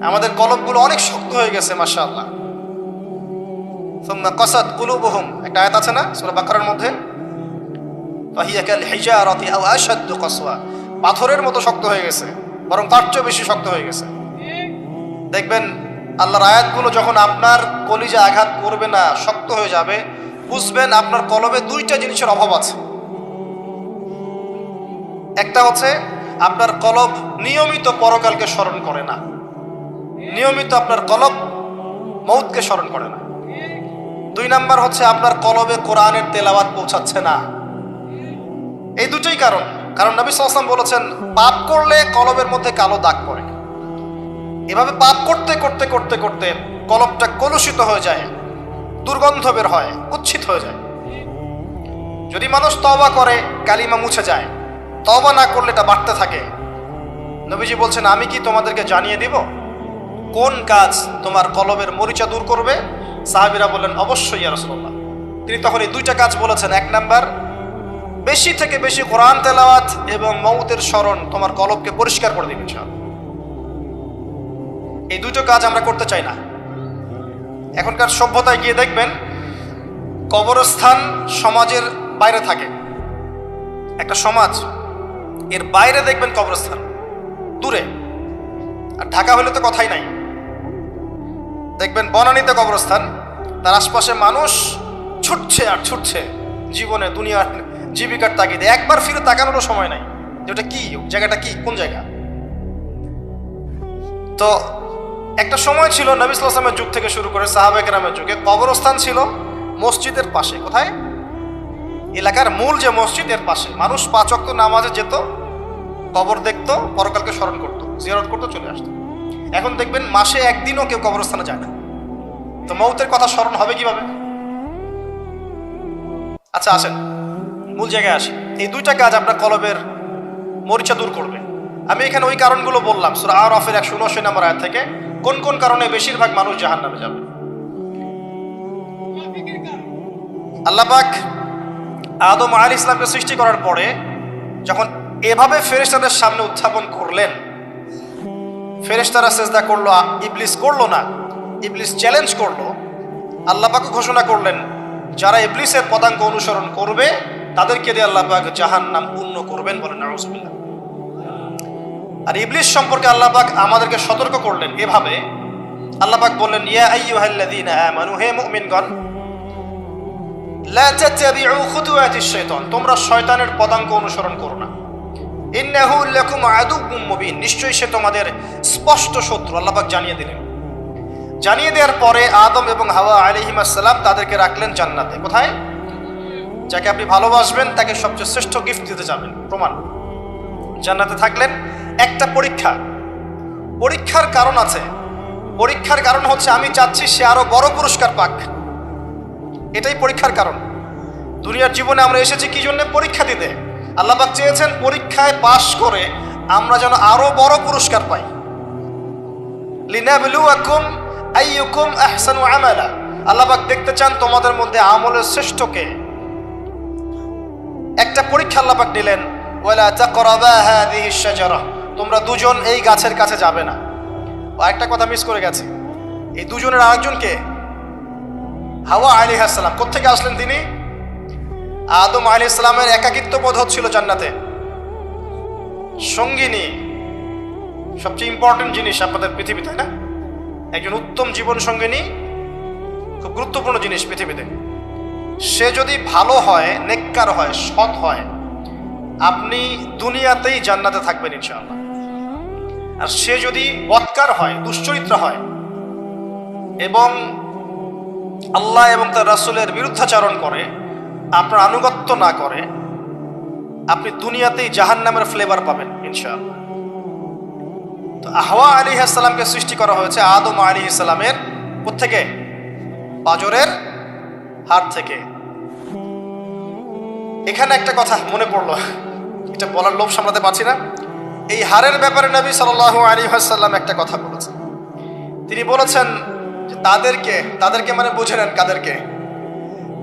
আমাদের কলবগুলো অনেক শক্ত হয়ে গেছে মাশাআল্লাহ। সুম্মা কাসাত কুলুবুহুম, একটা আয়াত আছে না সূরা বাকারার মধ্যে, ফাহিয়া কাল হিজারাতি আও আশাদ্দু কাসওয়া, পাথরের মতো শক্ত হয়ে গেছে, বরং তার চেয়েও বেশি শক্ত হয়ে গেছে। দেখবেন আল্লাহর আয়াতগুলো যখন আপনার কলিজা আঘাত করবে না, শক্ত হয়ে যাবে, বুঝবেন আপনার কলবে দুইটা জিনিসের অভাব আছে। একটা হচ্ছে আপনার কলব নিয়মিত পরকালকে স্মরণ করে না, নিয়মিত আপনার কলব মউতকে স্মরণ করে না। দুই নাম্বার হচ্ছে আপনার কলবে কোরআনের তেলাওয়াত পৌঁছাচ্ছে না। এই দুটোই কারণ। কারণ নবী সাল্লাল্লাহু আলাইহি ওয়াসাল্লাম বলেছেন, পাপ করলে কলবের মধ্যে কালো দাগ পড়ে। এভাবে পাপ করতে করতে করতে করতে কলবটা কলুষিত হয়ে যায়, দুর্গন্ধ বের হয়, কুৎসিত হয়ে যায়। যদি মানুষ তওবা করে কালিমা মুছে যায়, তওবা না করলে এটা বাড়তে থাকে। নবীজি বলছেন, আমি কি তোমাদেরকে জানিয়ে দিব কোন কাজ তোমার কলবের মরিচা দূর করবে? সাহাবীরা বললেন, অবশ্যই ইয়া রাসূলুল্লাহ। তিনি তখন এই দুইটা কাজ বলেছেন। এক নাম্বার, বেশি থেকে বেশি কোরআন তেলাওয়াত এবং মউতের স্মরণ তোমার কলবকে পরিষ্কার করে দিবে ইনশাআল্লাহ। এই দুটো কাজ আমরা করতে চাই না। এখনকার সভ্যতায় গিয়ে দেখবেন কবরস্থান সমাজের বাইরে থাকে। একটা সমাজ এর বাইরে দেখবেন কবরস্থান দূরে, আর ঢাকা হলে তো কথাই নাই। দেখবেন বনানীতে কবরস্থান, তার আশপাশে মানুষ ছুটছে আর ছুটছে জীবনে, দুনিয়ার জীবিকার তাগিদে। একবার ফিরে তাকানোরও সময় নাই যে ওটা কি, জায়গাটা কি, কোন জায়গা। তো একটা সময় ছিল নবী সাল্লাল্লাহু আলাইহি ওয়াসাল্লামের যুগ থেকে শুরু করে সাহাবা কেরামের যুগে কবরস্থান ছিল মসজিদের পাশে। কোথায়? এলাকার মূল যে মসজিদ এর পাশে। মানুষ 5 ওয়াক্ত নামাজে যেত, কবর দেখতো, পরকালকে স্মরণ করতো, জিয়ারত করতো, চলে আসতো। এখন দেখবেন মাসে একদিনও কেউ কবরস্থানে যায় না। তো মউতের কথা স্মরণ হবে কিভাবে? আচ্ছা আসেন মূল জায়গায় আসি। এই দুইটা কাজ আপনার কলবের মরিচা দূর করবে। আমি এখানে ওই কারণগুলো বললাম সূরা আরাফের 179 নম্বর আয়াত থেকে, কোন কোন কারণে বেশিরভাগ মানুষ জাহান্নামে যাবে। আল্লাহ পাক আদম আলাইহিস সালামকে সৃষ্টি করার পরে যখন এভাবে ফেরেশতাদের সামনে উত্থাপন করলেন, ফেরেশতারা সিজদা করলো, ইবলিস করলো না। ইবলিস চ্যালেঞ্জ করলো। আল্লাহ পাক ঘোষণা করলেন, যারা ইবলিসের পদাঙ্ক অনুসরণ করবে তাদেরকে দিয়ে আল্লাহ পাক জাহান্নাম পূর্ণ করবেন। বলেন নাউযুবিল্লাহ। আর ইবলিস সম্পর্কে আল্লাহ পাক আমাদেরকে সতর্ক করলেন এভাবে। আল্লাহ পাক বললেন, ইয়া আইয়ুহাল্লাযীনা আমানু, হে মুমিনগণ, লা তাত্তাবিউ খুতুওয়াতিশ শাইতান, তোমরা শয়তানের পদাঙ্ক অনুসরণ করো না। ইন্নাহু লাকুম আদুউম মুবিন, নিশ্চয়ই সে তোমাদের স্পষ্ট শত্রু। আল্লাহ পাক জানিয়ে দিলেন। জানিয়ে দেওয়ার পরে আদম এবং হাওয়া আলাইহিস সালাম তাদেরকে রাখলেন জান্নাতে। কোথায়? যাকে আপনি ভালোবাসবেন তাকে সবচেয়ে শ্রেষ্ঠ গিফট দিতে যাবেন, প্রমাণ। জান্নাতে থাকলেন। একটা পরীক্ষা, পরীক্ষার কারণ আছে। পরীক্ষার কারণ হচ্ছে আমি চাচ্ছি সে আরো বড় পুরস্কার পাক। এটাই পরীক্ষার কারণ। দুনিয়ার জীবনে আমরা এসেছি কি জন্য? পরীক্ষা দিতে। আল্লাহ পাক চেয়েছেন পরীক্ষায় পাশ করে আমরা যেন আরো বড় পুরস্কার পাই। লিনাবলুয়াকুম আইয়ুকুম আহসানু আমালা, আল্লাহ পাক দেখতে চান তোমাদের মধ্যে আমলের শ্রেষ্ঠকে। একটা পরীক্ষা আল্লাহ পাক দিলেন, ওয়ালা তাকরাবা হাযিহিশ শাজারা, তোমরা দুজন এই গাছের কাছে যাবে না। আরেকটা কথা মিস করে গেছে, এই দুজনের আরেকজনকে হাওয়া আলাইহিস সালাম। কোত্থেকে আসলেন তিনি? আদম আলাইহিস সালামের একাকিত্ব বোধ হচ্ছিল জান্নাতে। সঙ্গিনী সবচেয়ে ইম্পর্টেন্ট জিনিস আপনাদের পৃথিবীতে, তাই না? একজন উত্তম জীবন সঙ্গিনী খুব গুরুত্বপূর্ণ জিনিস পৃথিবীতে। সে যদি ভালো হয়, নেককার হয়, সৎ হয়, আপনি দুনিয়াতেই জান্নাতে থাকবেন ইনশাআল্লাহ। আর সে যদি বদকার হয়, দুশ্চরিত্র হয় এবং আল্লাহ এবং তার রাসূলের বিরুদ্ধাচরণ করে, আপনার আনুগত্য না করে, আপনি দুনিয়াতেই জাহান্নামের ফ্লেভার পাবেন ইনশাআল্লাহ। তো হাওয়া আলাইহিস সালামকে সৃষ্টি করা হয়েছে আদম আলাইহিস সালামের কোত্থেকে? পাঁজরের হাড় থেকে। এখানে একটা কথা মনে পড়লো, এটা বলার লোভ সামলাতে পারছি না। এই হাড়ের ব্যাপারে নবী সাল্লাল্লাহু আলাইহি ওয়াসাল্লাম একটা কথা বলেছেন। তিনি বলেছেন যে তাদেরকে মানে বুঝে নেন কাদেরকে?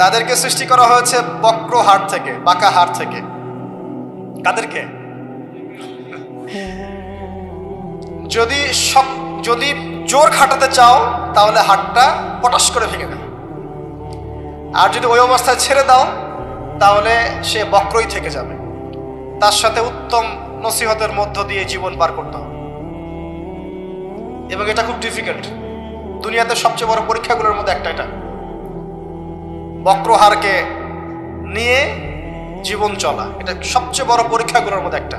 তাদেরকে সৃষ্টি করা হয়েছে বক্র হাড় থেকে, বাঁকা হাড় থেকে। কাদেরকে? যদি জোর খাটাতে চাও তাহলে হাতটা পটাশ করে ভেঙে দেবে, আর যদি ওই অবস্থায় ছেড়ে দাও তাহলে সে বক্রই থেকে যাবে। তার সাথে উত্তম নসিহতের মধ্য দিয়ে জীবন পার করতে হবে, এবং এটা খুব ডিফিকাল্ট। দুনিয়াতে সবচেয়ে বড় পরীক্ষাগুলোর মধ্যে একটা এটা, বক্রহারকে নিয়ে জীবন চলা, এটা সবচেয়ে বড় পরীক্ষাগুলোর মধ্যে একটা।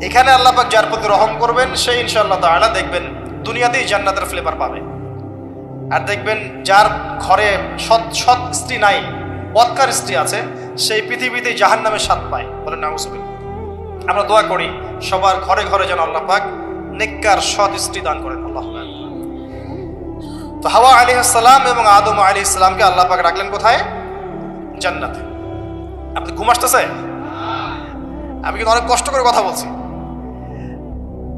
এখানে আল্লাহ পাক যার প্রতি রহম করবেন সে ইনশাআল্লাহ তাআলা দেখবেন দুনিয়াতেই জান্নাতের ফ্লেভার পাবে। আর দেখবেন যার ঘরে সৎ স্ত্রী নাই, বদকার স্ত্রী আছে, সেই পৃথিবীতেই জাহান্নামের স্বাদ পায়। বলেন নাউজুবিল্লাহ। আমরা দোয়া করি সবার ঘরে ঘরে যেন আল্লাহ পাক নেককার সৎ স্ত্রী দান করেন। আল্লাহ। তো হাওয়া আলাইহিস সালাম এবং আদম আলাইহিস সালামকে আল্লাহ পাক রাখলেন কোথায়? জান্নাতে। আপনি ঘুম আসতেছে? আমি কিন্তু অনেক কষ্ট করে কথা বলছি।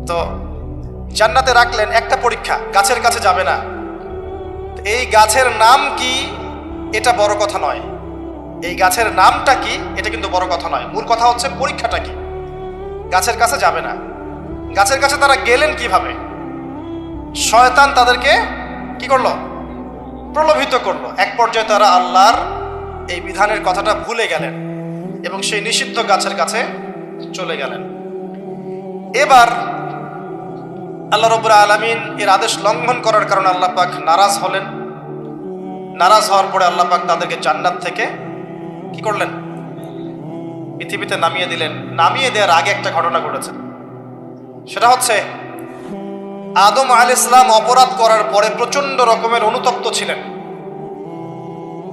তো জান্নাতে রাখলেন, একটা পরীক্ষা, গাছের কাছে যাবে না। এই গাছের নাম কি এটা বড় কথা নয়, এই গাছের নামটা কি এটা কিন্তু বড় কথা নয়, মূল কথা হচ্ছে পরীক্ষাটা কি। গাছের কাছে যাবে না। গাছের কাছে তারা গেলেন কিভাবে? শয়তান তাদেরকে কি করলো? প্রলোভিত করলো। এক পর্যায়ে তারা আল্লাহর এই বিধানের কথাটা ভুলে গেলেন এবং সেই নিষিদ্ধ গাছের কাছে চলে গেলেন। এবার আল্লাহ রাব্বুল আলামিন এর আদেশ লঙ্ঘন করার কারণে আল্লাহ পাক নারাজ হলেন। নারাজ হওয়ার পরে আল্লাহ পাক তাদেরকে জান্নাত থেকে কি করলেন? পৃথিবীতে নামিয়ে দিলেন। নামিয়ে দেওয়ার আগে একটা ঘটনা ঘটেছে, সেটা হচ্ছে আদম আলাইহিস সালাম অপরাধ করার পরে প্রচন্ড রকমের অনুতপ্ত ছিলেন।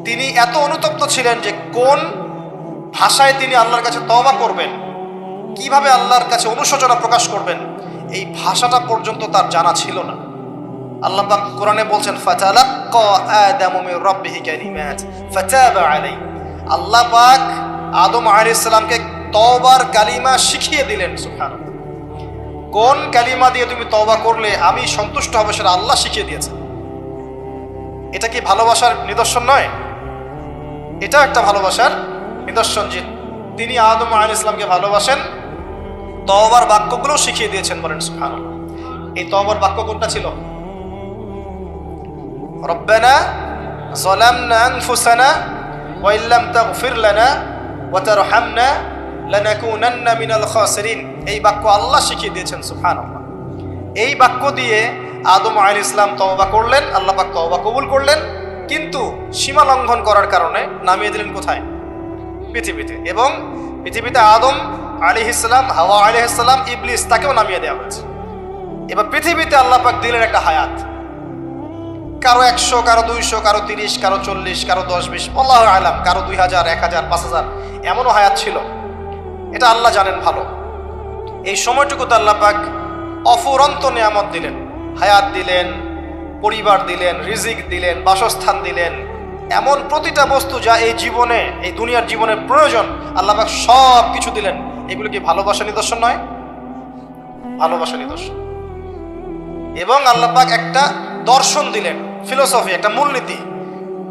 তিনি এত অনুতপ্ত ছিলেন যে কোন ভাষায় তিনি আল্লাহর কাছে তওবা করবেন, কিভাবে আল্লাহর কাছে অনুশোচনা প্রকাশ করবেন, এই ভাষাটা পর্যন্ত তার জানা ছিল না। আল্লাহ পাক কোরআনে বলছেন ফাতালাক্কা আদামু মির রাব্বিহি কালিমাত ফাতাবা আলাইহি। আল্লাহ পাক আদম আলাইহিস সালামকে তওবার কালিমা শিখিয়ে দিলেন। সুবহানাল্লাহ। কোন কালিমা দিয়ে তুমি তওবা করলে আমি সন্তুষ্ট হব সেটা আল্লাহ শিখিয়ে দিয়েছেন। এটা কি ভালোবাসার নিদর্শন নয়? এটা একটা ভালোবাসার নিদর্শন যে তিনি আদম আলাইহিস সালামকে ভালোবাসেন, তওবার বাক্যগুলো শিখিয়ে দিয়েছেন। বলেন সুবহানাল্লাহ। এই তওবার বাক্য কোনটা ছিল? রব্বানা যালামনা আনফুসানা ওয়া ইল্লাম তাগফির লানা ওয়া তারহামনা লানাকুনান্না মিনাল খাসিরিন। এই বাক্য আল্লাহ শিখিয়ে দিয়েছেন। সুবহানাল্লাহ। এই বাক্য দিয়ে আদম আলাইহিস সালাম তওবা করলেন, আল্লাহ পাক তওবা কবুল করলেন, কিন্তু সীমা লঙ্ঘন করার কারণে নামিয়ে দিলেন কোথায়? পৃথিবীতে। এবং পৃথিবীতে আদম আলাইহিস সালাম, হাওয়া আলাইহিস সালাম, ইবলিস, তাকেও নামিয়ে দেওয়া হয়েছে। এবার পৃথিবীতে আল্লাহ পাক দিলেন একটা হায়াত, কারো 100, কারো 200, কারো 30, কারো 40, কারো 10-20, আল্লাহু আলাম, কারো 2000, 1000, 5000, এমনও হায়াত ছিল। এটা আল্লাহ জানেন ভালো। এই সময়টুকুতে আল্লাহ পাক অফুরন্ত নিয়ামত দিলেন, হায়াত দিলেন, পরিবার দিলেন, রিজিক দিলেন, বাসস্থান দিলেন, এমন প্রতিটা বস্তু যা এই জীবনে, এই দুনিয়ার জীবনের প্রয়োজন, আল্লাহ পাক সব কিছু দিলেন। এগুলো কি ভালোবাসা নিদর্শন নয়? ভালোবাসা নিদর্শন। এবং আল্লাহ পাক একটা দর্শন দিলেন, ফিলোসফি, একটা মূলনীতি।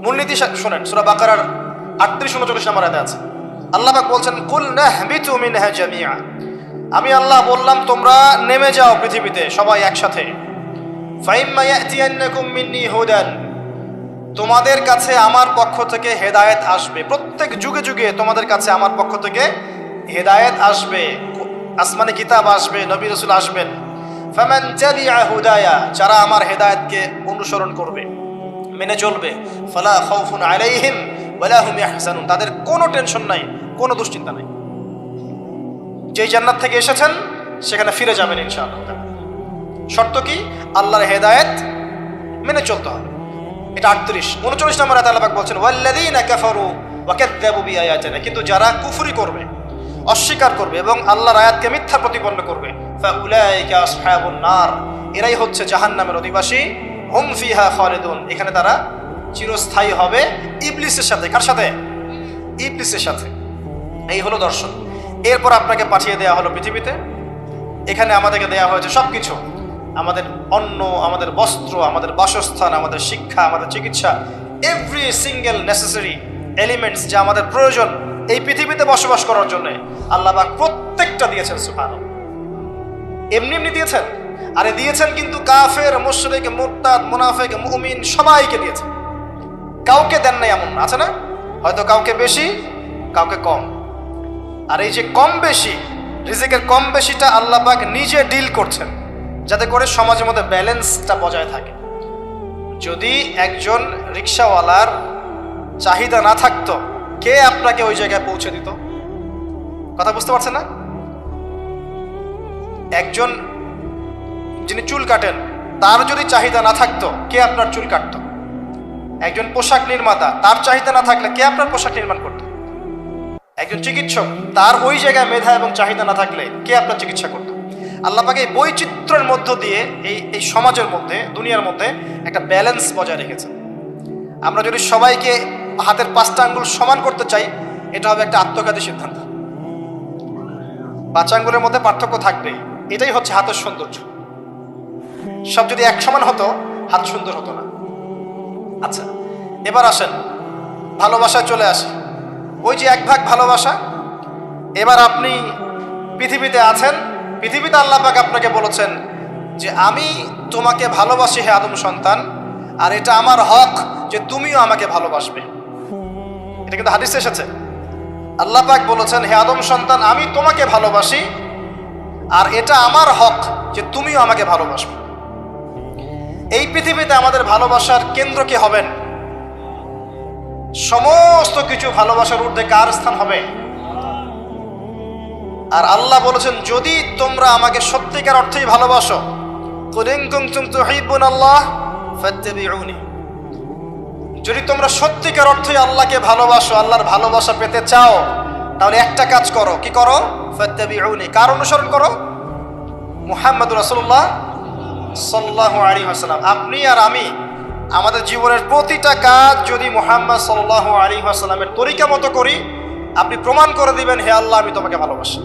মূলনীতি শোনেন, সূরা বাকারার 38-39 নম্বর আয়াতে আছে। আল্লাহ পাক বলছেন কুল নাহবিতু মিনহা জামিআ। আমি আল্লাহ বললাম তোমরা নেমে যাও পৃথিবীতে সবাই একসাথে। ফাইম্মা ইয়াতিয়ান্নাকুম মিন্নি হুদান। তোমাদের কাছে আমার পক্ষ থেকে হেদায়েত আসবে। প্রত্যেক যুগে যুগে তোমাদের কাছে আমার পক্ষ থেকে হেদায়েত আসবে, আসমানি কিতাব আসবে, নবী রাসূল আসবেন। ফামান তাবিআ হুদায়া, যারা আমার হেদায়েতকে অনুসরণ করবে, মেনে চলবে, ফালা খাউফুন আলাইহিম ওয়ালা হুম ইয়াহজানুন, তাদের কোনো টেনশন নাই, কোনো দুশ্চিন্তা নাই। যেই জান্নাত থেকে এসেছেন সেখানে ফিরে যাবেন ইনশাআল্লাহ। শর্ত কি? আল্লাহর হেদায়েত মেনে চলতে হবে। এটা 38-39 নম্বর আয়াতে আল্লাহ পাক বলছেন ওয়াল্লাযীনা কাফারু ওয়া কাযযাবু বিআয়াতিনা, কিন্তু যারা কুফরি করবে, অস্বীকার করবে এবং আল্লাহর আয়াতকে মিথ্যা প্রতিপন্ন করবে, ফাউলাইকা আসহাবুন নার, এরাই হচ্ছে জাহান্নামের অধিবাসী। হুম ফিহা খালিদুন, এখানে তারা চিরস্থায়ী হবে। ইবলিসের সাথে। কার সাথে? ইবলিসের সাথে। এই হলো দর্শন। এরপর আপনাকে পাঠিয়ে দেওয়া হলো পৃথিবীতে। এখানে আমাদেরকে দেওয়া হয়েছে সব কিছু, আমাদের অন্ন, আমাদের বস্ত্র, আমাদের বাসস্থান, আমাদের শিক্ষা, আমাদের চিকিৎসা, এভরি সিঙ্গেল নেসেসারি এলিমেন্টস যা আমাদের প্রয়োজন এই পৃথিবীতে বসবাস করার জন্য আল্লাহ পাক প্রত্যেকটা দিয়েছেন। সুবহানাল্লাহ। এমনি এমনি দিয়েছেন? আরে দিয়েছেন কিন্তু কাফের, মুশরিক, মুরতাদ, মুনাফিক, মুমিন সবাইকে দিয়েছেন, কাউকে দেন নাই এমন না, আছে না? হয়তো কাউকে বেশি, কাউকে কম। আর এই যে কম বেশি, রিজিকের কম বেশিটা আল্লাহ পাক নিজে ডিল করছেন, যাতে করে সমাজের মধ্যে ব্যালেন্সটা বজায় থাকে। যদি একজন রিক্সাওয়ালার চাহিদা না থাকতো, কে আপনাকে ওই জায়গায় পৌঁছে দিত? কথা বুঝতে পারছেন না? একজন যিনি চুল কাটেন, তার যদি চাহিদা না থাকতো, কে আপনার চুল কাটতো? একজন পোশাক নির্মাতা, তার চাহিদা না থাকলে কে আপনার পোশাক নির্মাণ করতো? একজন চিকিৎসক, তার ওই জায়গায় মেধা এবং চাহিদা না থাকলে কে আপনার চিকিৎসা করতো? আল্লাহ পাক এই বৈচিত্র্যের মধ্য দিয়ে এই সমাজের মধ্যে, দুনিয়ার মধ্যে একটা ব্যালেন্স বজায় রেখেছেন। আমরা যদি সবাইকে হাতের 5টা আঙ্গুল সমান করতে চাই, এটা হবে একটা আত্মঘাতী সিদ্ধান্ত। 5 আঙ্গুলের মধ্যে পার্থক্য থাকবে, এটাই হচ্ছে হাতের সৌন্দর্য। সব যদি এক সমান হতো, হাত সুন্দর হতো না। আচ্ছা, এবার আসেন ভালোবাসায় চলে আসে। ওই যে 1 ভাগ ভালোবাসা, এবার আপনি পৃথিবীতে আছেন, পৃথিবীতে আল্লাহ পাক আপনাকে বলেছেন যে আমি তোমাকে ভালোবাসি হে আদম সন্তান, আর এটা আমার হক যে তুমিও আমাকে ভালোবাসবে। এটা কিন্তু হাদিসে এসেছে। আল্লাহ পাক বলেছেন, হে আদম সন্তান, আমি তোমাকে ভালোবাসি, আর এটা আমার হক যে তুমিও আমাকে ভালোবাসবে। এই পৃথিবীতে আমাদের ভালোবাসার কেন্দ্র কে হবেন? সমস্ত কিছু ভালোবাসার ঊর্ধ্বে কার স্থান হবে? আর আল্লাহ বলেছেন, যদি তোমরা আমাকে সত্যিকার অর্থেই ভালোবাসো, কুল ইন কুনতুম তুহিব্বুনাল্লাহ ফাত্তাবিউনি, যদি তোমরা সত্যিকার অর্থেই আল্লাহকে ভালোবাসো, আল্লাহর ভালোবাসা পেতে চাও, তাহলে একটা কাজ করো। কি করো? ফাত্তাবিউনি, কার অনুসরণ করো? মুহাম্মদ রাসূলুল্লাহ সাল্লাল্লাহু আলাইহি ওয়াসাল্লাম। আপনি আর আমি আমাদের জীবনের প্রতিটা কাজ যদি মুহাম্মদ সাল্লাল্লাহু আলাইহি ওয়াসাল্লামের তরিকা মতো করি, আপনি প্রমাণ করে দিবেন, হে আল্লাহ, আমি তোমাকে ভালোবাসি,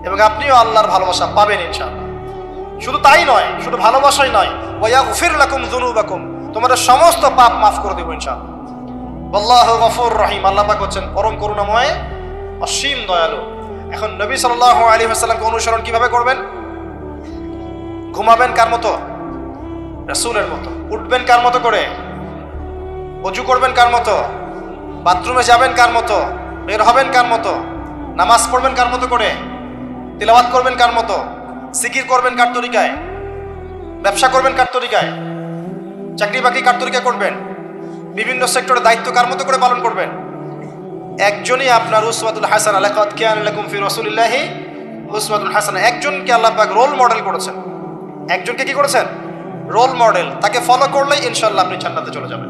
এবং আপনিও আল্লাহর ভালোবাসা পাবেন ইনশাআল্লাহ। শুধু তাই নয়, শুধু ভালোবাসাই নয়, ওয়া ইয়াগফির লাকুম যুনুবাকুম, তোমাদের সমস্ত পাপ মাফ করে দেব ইনশাআল্লাহ। আল্লাহু গফুর রহিম, আল্লাহ পাক হচ্ছেন পরম করুণাময়, অসীম দয়ালু। এখন নবী সাল্লাল্লাহু আলাইহি ওয়াসাল্লামকে অনুসরণ কিভাবে করবেন? ঘুমাবেন কার মতো? রাসূলের মতো। উঠবেন কার মতো করে? ওযু করবেন কার মতো? বাথরুমে যাবেন কার মতো? বের হবেন কার মতো? নামাজ পড়বেন কার মতো করে? তিলাওয়াত করবেন কার মতো? জিকির করবেন কার তরিকায়? ব্যবসা করবেন কার তরিকায়? চাকরি বাকরি কার তরিকায় করবেন? বিভিন্ন সেক্টরে দায়িত্ব কার মতো করে পালন করবেন? একজনই আপনার উসওয়াতুল হাসানাহ, লাকাদ কানা লাকুম ফি রাসূলিল্লাহি উসওয়াতুল হাসানাহ। একজনকে আল্লাহ পাক রোল মডেল করেছেন। একজনকে কি করেছেন? Role model. তাকে ফলো করলেই ইনশাআল্লাহ আপনি জান্নাতে চলে যাবেন।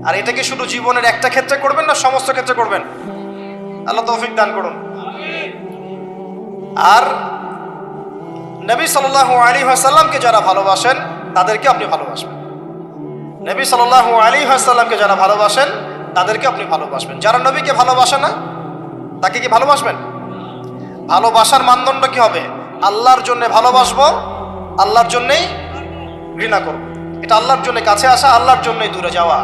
আর এটা কি শুধু জীবনের একটা ক্ষেত্রে করবেন, না সমস্ত ক্ষেত্রে করবেন? আল্লাহ তৌফিক দান করুন। আর নবী সাল্লাল্লাহু আলাইহি ওয়াসাল্লামকে যারা ভালোবাসেন, তাদেরকে আপনি ভালোবাসবেন। নবী সাল্লাল্লাহু আলাইহি ওয়াসাল্লামকে যারা ভালোবাসেন, তাদেরকে আপনি ভালোবাসবেন। যারা নবীকে ভালোবাসে না, তাকে কি ভালোবাসবেন? ভালোবাসার মানদণ্ড কি হবে? আল্লাহর জন্য ভালোবাসবো, আল্লাহর জন্যই ঘৃণা করব। এটা আল্লাহর জন্য কাছে আসা, আল্লাহর জন্যই দূরে যাওয়া।